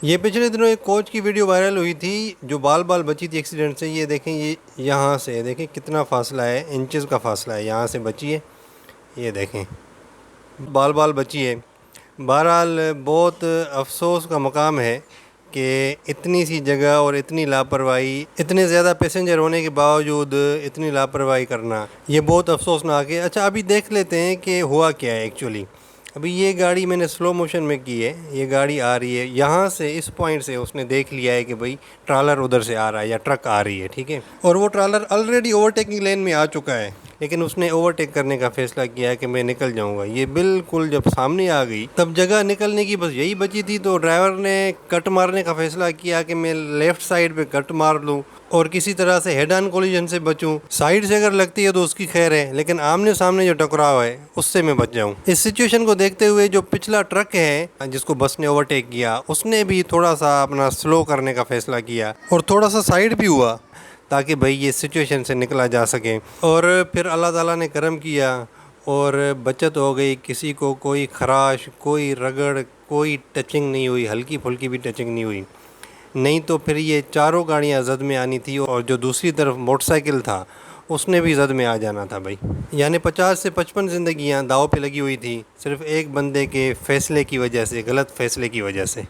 یہ پچھلے دنوں ایک کوچ کی ویڈیو وائرل ہوئی تھی جو بال بال بچی تھی ایکسیڈنٹ سے. یہ دیکھیں، یہ یہاں سے دیکھیں کتنا فاصلہ ہے، انچز کا فاصلہ ہے، یہاں سے بچی ہے. یہ دیکھیں بال بال بچی ہے. بہرحال بہت افسوس کا مقام ہے کہ اتنی سی جگہ اور اتنی لاپرواہی، اتنے زیادہ پیسنجر ہونے کے باوجود اتنی لاپرواہی کرنا، یہ بہت افسوسناک ہے. اچھا ابھی دیکھ لیتے ہیں کہ ہوا کیا ہے ایکچولی. ابھی یہ گاڑی میں نے سلو موشن میں کی ہے، یہ گاڑی آ رہی ہے یہاں سے، اس پوائنٹ سے اس نے دیکھ لیا ہے کہ بھئی ٹرالر ادھر سے آ رہا ہے یا ٹرک آ رہی ہے، ٹھیک ہے. اور وہ ٹرالر آلریڈی اوورٹیکنگ لین میں آ چکا ہے، لیکن اس نے اوورٹیک کرنے کا فیصلہ کیا ہے کہ میں نکل جاؤں گا. یہ بالکل جب سامنے آ گئی تب جگہ نکلنے کی بس یہی بچی تھی، تو ڈرائیور نے کٹ مارنے کا فیصلہ کیا کہ میں لیفٹ سائڈ پہ کٹ مار لوں اور کسی طرح سے ہیڈ آن کولیجن سے بچوں. سائیڈ سے اگر لگتی ہے تو اس کی خیر ہے، لیکن آمنے سامنے جو ٹکراؤ ہے اس سے میں بچ جاؤں. اس سچویشن کو دیکھتے ہوئے جو پچھلا ٹرک ہے جس کو بس نے اوورٹیک کیا، اس نے بھی تھوڑا سا اپنا سلو کرنے کا فیصلہ کیا اور تھوڑا سا سائیڈ بھی ہوا تاکہ بھئی یہ سچویشن سے نکلا جا سکے. اور پھر اللہ تعالیٰ نے کرم کیا اور بچت ہو گئی. کسی کو کوئی خراش، کوئی رگڑ، کوئی ٹچنگ نہیں ہوئی، ہلکی پھلکی بھی ٹچنگ نہیں ہوئی. نہیں تو پھر یہ چاروں گاڑیاں زد میں آنی تھی اور جو دوسری طرف موٹر سائیکل تھا اس نے بھی زد میں آ جانا تھا بھائی. یعنی 50 سے 55 زندگیاں داؤ پہ لگی ہوئی تھی صرف ایک بندے کے فیصلے کی وجہ سے، غلط فیصلے کی وجہ سے.